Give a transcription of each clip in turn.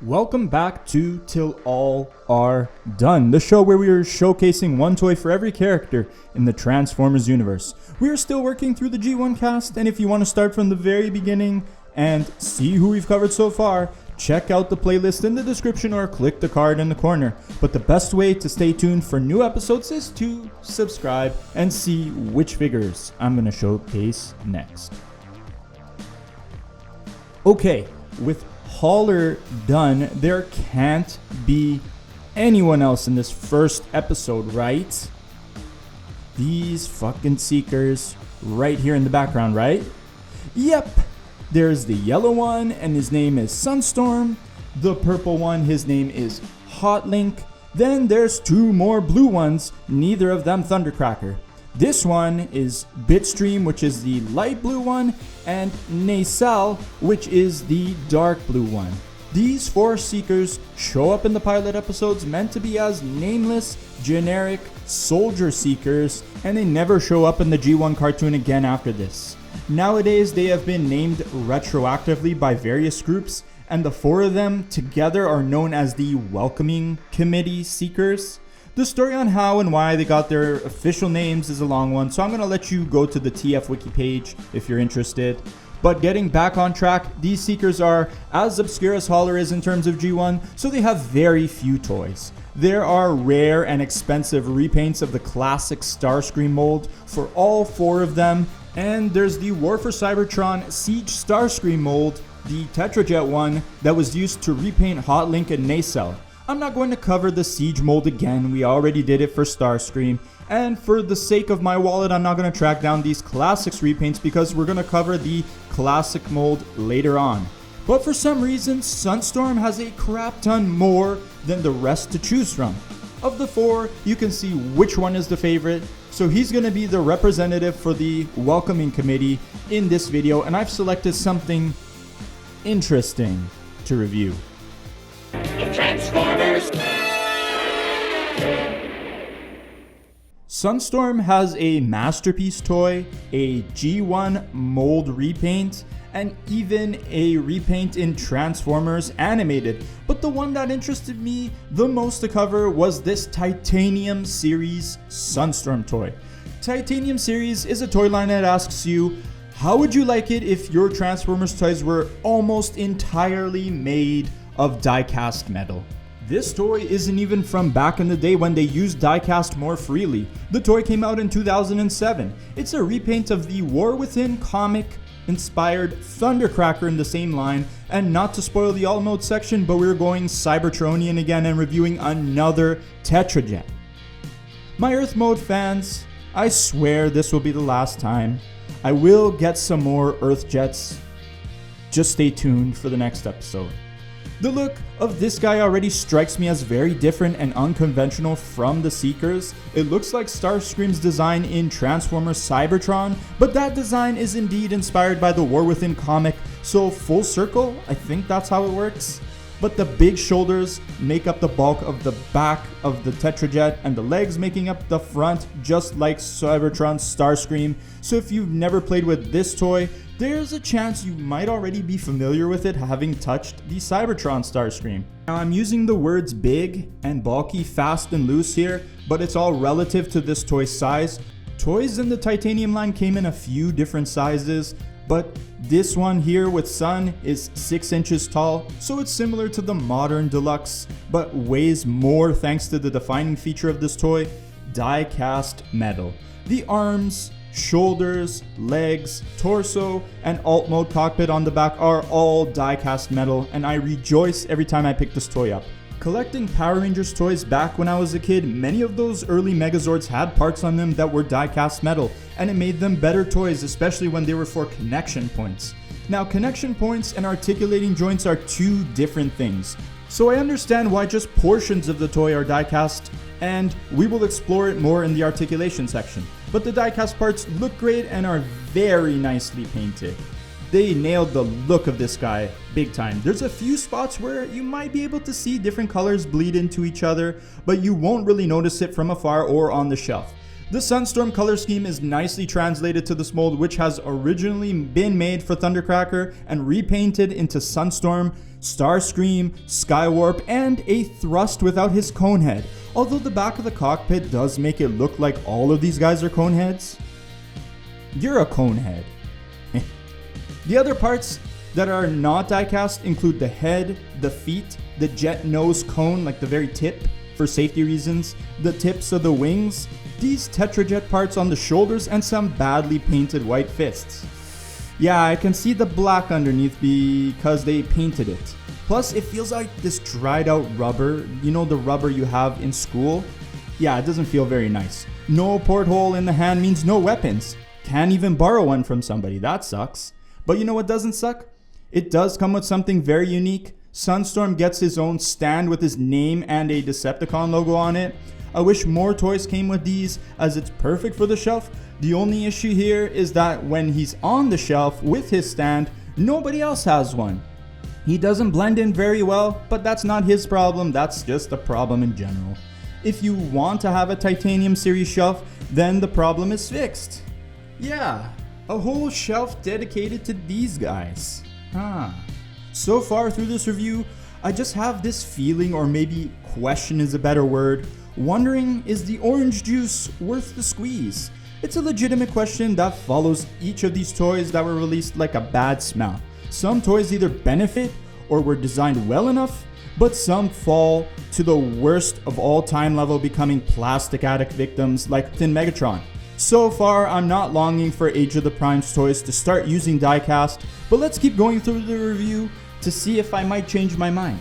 Welcome back to Till All Are Done, the show where we are showcasing one toy for every character in the Transformers universe. We are still working through the G1 cast, and if you want to start from the very beginning and see who we've covered so far, check out the playlist in the description or click the card in the corner. But the best way to stay tuned for new episodes is to subscribe and see which figures I'm going to showcase next. Okay, with Hauler done, there can't be anyone else in this first episode, right? These fucking Seekers right here in the background, right? Yep, there's the yellow one and his name is Sunstorm. The purple one, his name is Hotlink. Then there's two more blue ones, neither of them Thundercracker. This one is Bitstream, which is the light blue one, and Nacelle, which is the dark blue one. These four Seekers show up in the pilot episodes meant to be as nameless, generic soldier Seekers, and they never show up in the G1 cartoon again after this. Nowadays, they have been named retroactively by various groups, and the four of them together are known as the Welcoming Committee Seekers. The story on how and why they got their official names is a long one, so I'm going to let you go to the TF Wiki page if you're interested. But getting back on track, these Seekers are as obscure as Hauler is in terms of G1, so they have very few toys. There are rare and expensive repaints of the classic Starscream mold for all four of them, and there's the War for Cybertron Siege Starscream mold, the Tetrajet one, that was used to repaint Hotlink and Nacelle. I'm not going to cover the Siege mold again, we already did it for Starscream, and for the sake of my wallet, I'm not going to track down these Classics repaints because we're going to cover the Classic mold later on. But for some reason, Sunstorm has a crap ton more than the rest to choose from. Of the four, you can see which one is the favorite, so he's going to be the representative for the Welcoming Committee in this video, and I've selected something interesting to review. Transformers! Sunstorm has a masterpiece toy, a G1 mold repaint, and even a repaint in Transformers Animated. But the one that interested me the most to cover was this Titanium Series Sunstorm toy. Titanium Series is a toy line that asks you, how would you like it if your Transformers toys were almost entirely made of die-cast metal? This toy isn't even from back in the day when they used die-cast more freely. The toy came out in 2007. It's a repaint of the War Within comic inspired Thundercracker in the same line, and not to spoil the all mode section, but we're going Cybertronian again and reviewing another Tetrajet. My Earth mode fans, I swear this will be the last time. I will get some more Earth jets. Just stay tuned for the next episode. The look of this guy already strikes me as very different and unconventional from the Seekers. It looks like Starscream's design in Transformers Cybertron, but that design is indeed inspired by the War Within comic, so full circle, I think that's how it works. But the big shoulders make up the bulk of the back of the Tetrajet, and the legs making up the front, just like Cybertron's Starscream. So if you've never played with this toy, there's a chance you might already be familiar with it, having touched the Cybertron Starscream. Now I'm using the words big and bulky, fast and loose here, but it's all relative to this toy's size. Toys in the Titanium line came in a few different sizes, but this one here with Sun is 6 inches tall, so it's similar to the modern Deluxe, but weighs more thanks to the defining feature of this toy, die-cast metal. The arms, shoulders, legs, torso, and alt mode cockpit on the back are all die-cast metal, and I rejoice every time I pick this toy up. Collecting Power Rangers toys back when I was a kid, many of those early Megazords had parts on them that were die-cast metal, and it made them better toys, especially when they were for connection points. Now, connection points and articulating joints are two different things, so I understand why just portions of the toy are die-cast, and we will explore it more in the articulation section. But the die-cast parts look great and are very nicely painted. They nailed the look of this guy big time. There's a few spots where you might be able to see different colors bleed into each other, but you won't really notice it from afar or on the shelf. The Sunstorm color scheme is nicely translated to this mold, which has originally been made for Thundercracker and repainted into Sunstorm, Starscream, Skywarp, and a thrust without his cone head. Although the back of the cockpit does make it look like all of these guys are cone heads. You're a cone head. The other parts that are not diecast include the head, the feet, the jet nose cone, like the very tip for safety reasons, the tips of the wings, these Tetrajet parts on the shoulders, and some badly painted white fists. Yeah, I can see the black underneath because they painted it. Plus, it feels like this dried out rubber, you know, the rubber you have in school? Yeah, it doesn't feel very nice. No porthole in the hand means no weapons. Can't even borrow one from somebody, that sucks. But you know what doesn't suck? It does come with something very unique. Sunstorm gets his own stand with his name and a Decepticon logo on it. I wish more toys came with these, as it's perfect for the shelf. The only issue here is that when he's on the shelf with his stand, nobody else has one. He doesn't blend in very well, but that's not his problem, that's just a problem in general. If you want to have a Titanium Series shelf, then the problem is fixed. Yeah, a whole shelf dedicated to these guys. So far through this review, I just have this feeling, or maybe question is a better word, wondering, is the orange juice worth the squeeze? It's a legitimate question that follows each of these toys that were released like a bad smell. Some toys either benefit or were designed well enough, but some fall to the worst of all time level, becoming plastic addict victims like Thin Megatron. So far, I'm not longing for Age of the Primes toys to start using diecast, but let's keep going through the review to see if I might change my mind.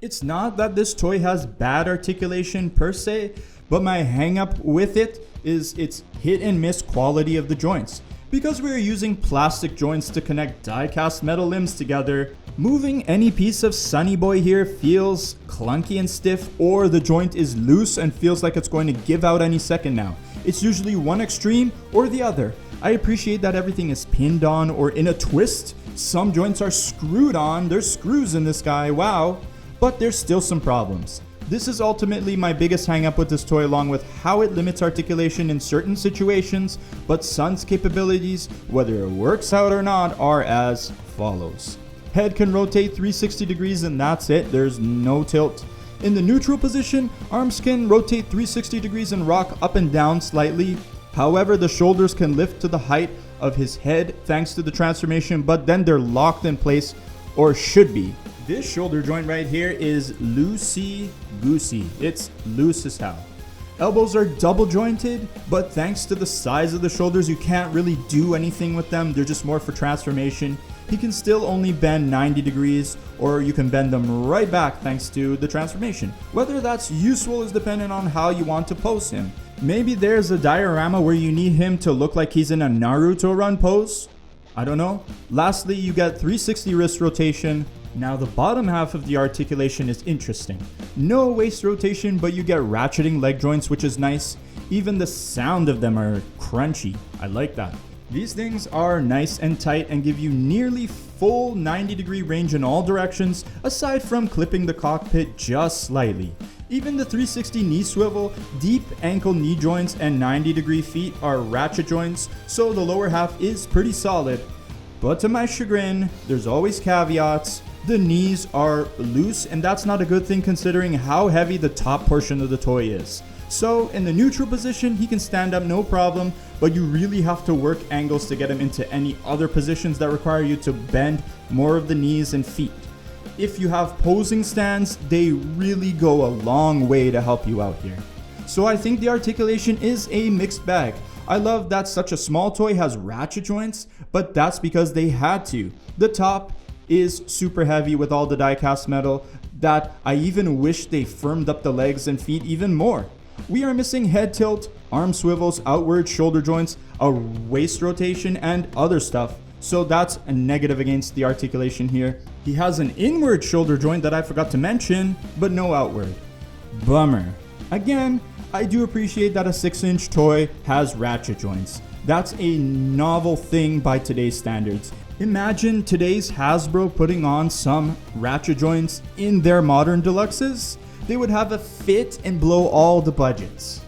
It's not that this toy has bad articulation per se, but my hang up with it is its hit and miss quality of the joints. Because we are using plastic joints to connect die-cast metal limbs together, moving any piece of Sunny Boy here feels clunky and stiff, or the joint is loose and feels like it's going to give out any second now. It's usually one extreme or the other. I appreciate that everything is pinned on or in a twist. Some joints are screwed on, there's screws in this guy, wow. But there's still some problems. This is ultimately my biggest hang up with this toy, along with how it limits articulation in certain situations, but Sun's capabilities, whether it works out or not, are as follows. Head can rotate 360 degrees and that's it, there's no tilt. In the neutral position, arms can rotate 360 degrees and rock up and down slightly. However, the shoulders can lift to the height of his head thanks to the transformation, but then they're locked in place, or should be. This shoulder joint right here is loosey-goosey. It's loose as hell. Elbows are double jointed, but thanks to the size of the shoulders, you can't really do anything with them. They're just more for transformation. He can still only bend 90 degrees, or you can bend them right back thanks to the transformation. Whether that's useful is dependent on how you want to pose him. Maybe there's a diorama where you need him to look like he's in a Naruto run pose. I don't know. Lastly, you get 360 wrist rotation. Now the bottom half of the articulation is interesting. No waist rotation, but you get ratcheting leg joints, which is nice. Even the sound of them are crunchy. I like that. These things are nice and tight and give you nearly full 90-degree range in all directions, aside from clipping the cockpit just slightly. Even the 360 knee swivel, deep ankle knee joints, and 90-degree feet are ratchet joints, so the lower half is pretty solid. But to my chagrin, there's always caveats. The knees are loose, and that's not a good thing considering how heavy the top portion of the toy is. So in the neutral position, he can stand up no problem, but you really have to work angles to get him into any other positions that require you to bend more of the knees and feet. If you have posing stands, they really go a long way to help you out here. So I think the articulation is a mixed bag. I love that such a small toy has ratchet joints, but that's because they had to. The top is super heavy with all the die-cast metal that I even wish they firmed up the legs and feet even more. We are missing head tilt, arm swivels, outward shoulder joints, a waist rotation, and other stuff. So that's a negative against the articulation here. He has an inward shoulder joint that I forgot to mention, but no outward. Bummer. Again, I do appreciate that a 6-inch toy has ratchet joints. That's a novel thing by today's standards. Imagine today's Hasbro putting on some ratchet joints in their modern deluxes. they would have a fit and blow all the budgets.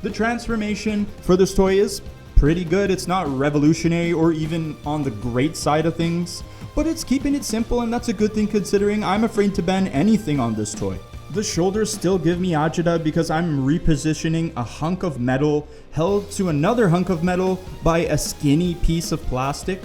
The transformation for this toy is pretty good. It's not revolutionary or even on the great side of things, but it's keeping it simple, and that's a good thing considering I'm afraid to bend anything on this toy. The shoulders still give me agita because I'm repositioning a hunk of metal held to another hunk of metal by a skinny piece of plastic.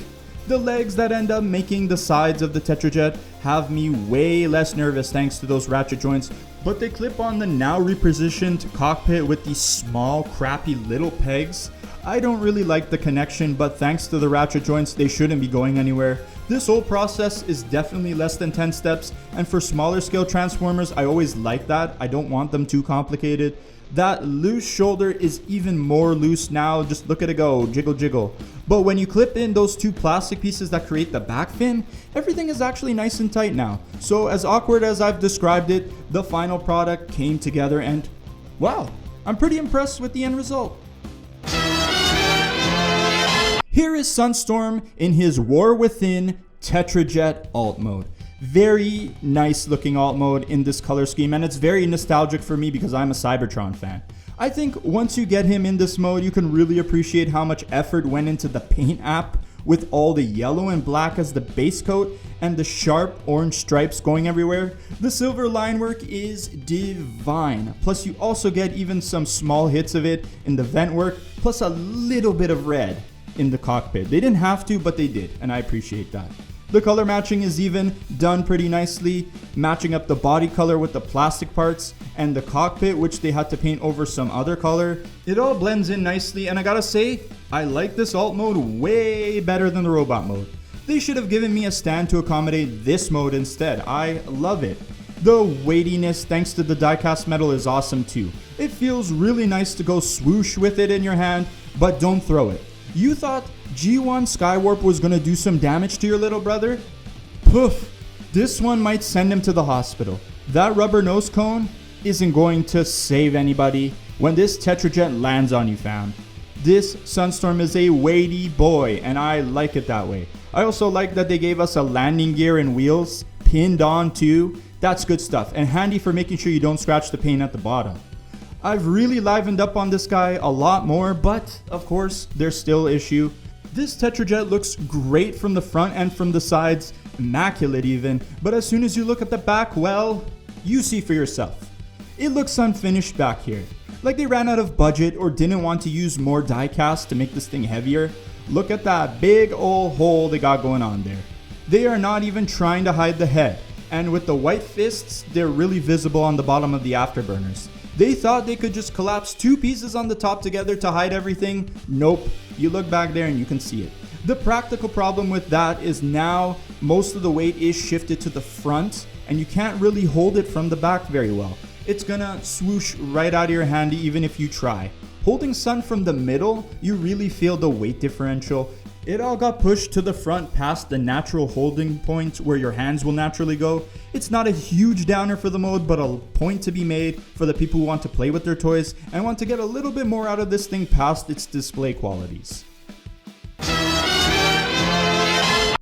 The legs that end up making the sides of the Tetrajet have me way less nervous thanks to those ratchet joints, but they clip on the now repositioned cockpit with these small crappy little pegs. I don't really like the connection, but thanks to the ratchet joints, they shouldn't be going anywhere. This whole process is definitely less than 10 steps, and for smaller scale Transformers, I always like that. I don't want them too complicated. That loose shoulder is even more loose now. Just look at it go, jiggle jiggle. But when you clip in those two plastic pieces that create the back fin, everything is actually nice and tight now. So as awkward as I've described it, the final product came together and wow, I'm pretty impressed with the end result. Here is Sunstorm in his War Within Tetrajet alt mode. Very nice looking alt mode in this color scheme, and it's very nostalgic for me because I'm a Cybertron fan. I think once you get him in this mode, you can really appreciate how much effort went into the paint app with all the yellow and black as the base coat and the sharp orange stripes going everywhere. The silver line work is divine. Plus you also get even some small hits of it in the vent work, plus a little bit of red in the cockpit. They didn't have to, but they did, and I appreciate that. The color matching is even done pretty nicely, matching up the body color with the plastic parts and the cockpit, which they had to paint over some other color. It all blends in nicely, and I gotta say, I like this alt mode way better than the robot mode. They should have given me a stand to accommodate this mode instead. I love it. The weightiness thanks to the diecast metal is awesome too. It feels really nice to go swoosh with it in your hand, but don't throw it. You thought G1 Skywarp was gonna do some damage to your little brother? Poof, this one might send him to the hospital. That rubber nose cone isn't going to save anybody when this Tetrajet lands on you, fam. This Sunstorm is a weighty boy, and I like it that way. I also like that they gave us a landing gear and wheels pinned on too. That's good stuff, and handy for making sure you don't scratch the paint at the bottom. I've really livened up on this guy a lot more, but of course, there's still issue. This Tetrajet looks great from the front and from the sides, immaculate even, but as soon as you look at the back, well, you see for yourself. It looks unfinished back here, like they ran out of budget or didn't want to use more diecast to make this thing heavier. Look at that big old hole they got going on there. They are not even trying to hide the head, and with the white fists, they're really visible on the bottom of the afterburners. They thought they could just collapse two pieces on the top together to hide everything. Nope, you look back there and you can see it. The practical problem with that is now most of the weight is shifted to the front and you can't really hold it from the back very well. It's gonna swoosh right out of your hand even if you try. Holding Sun from the middle, you really feel the weight differential. It all got pushed to the front past the natural holding point where your hands will naturally go. It's not a huge downer for the mode, but a point to be made for the people who want to play with their toys and want to get a little bit more out of this thing past its display qualities.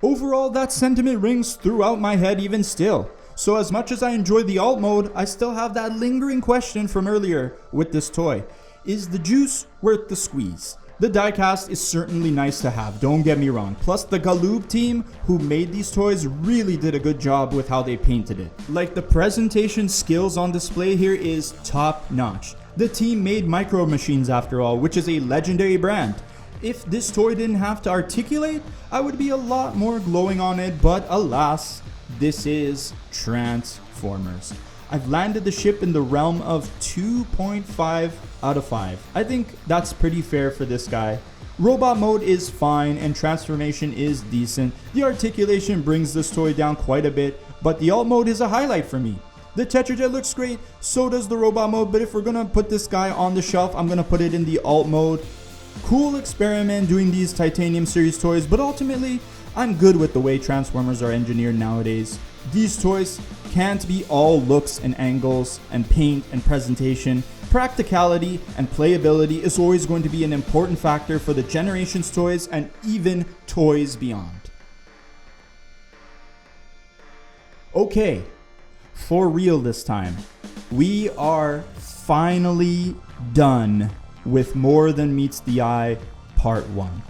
Overall, that sentiment rings throughout my head even still. So as much as I enjoy the alt mode, I still have that lingering question from earlier with this toy. Is the juice worth the squeeze? The diecast is certainly nice to have, don't get me wrong. Plus the Galoob team who made these toys really did a good job with how they painted it. Like the presentation skills on display here is top notch. The team made Micro Machines after all, which is a legendary brand. If this toy didn't have to articulate, I would be a lot more glowing on it, but alas, this is Transformers. I've landed the ship in the realm of 2.5 out of 5. I think that's pretty fair for this guy. Robot mode is fine and transformation is decent. The articulation brings this toy down quite a bit, but the alt mode is a highlight for me. The Tetrajet looks great, so does the robot mode, but if we're gonna put this guy on the shelf, I'm gonna put it in the alt mode. Cool experiment doing these Titanium Series toys, but ultimately, I'm good with the way Transformers are engineered nowadays. These toys can't be all looks and angles and paint and presentation. Practicality and playability is always going to be an important factor for the Generations toys and even toys beyond. Okay, for real this time. we are finally done with More Than Meets the Eye Part 1.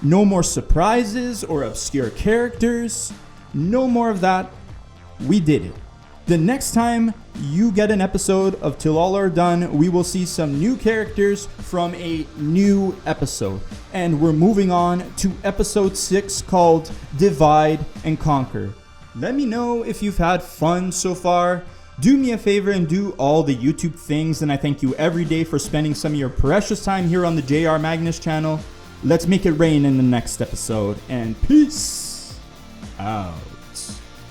No more surprises or obscure characters. No more of that. We did it. The next time you get an episode of Till All Are Done, we will see some new characters from a new episode. And we're moving on to episode 6 called Divide and Conquer. Let me know if you've had fun so far. Do me a favor and do all the YouTube things, and I thank you every day for spending some of your precious time here on the JR Magnus channel. Let's make it rain in the next episode, and peace out.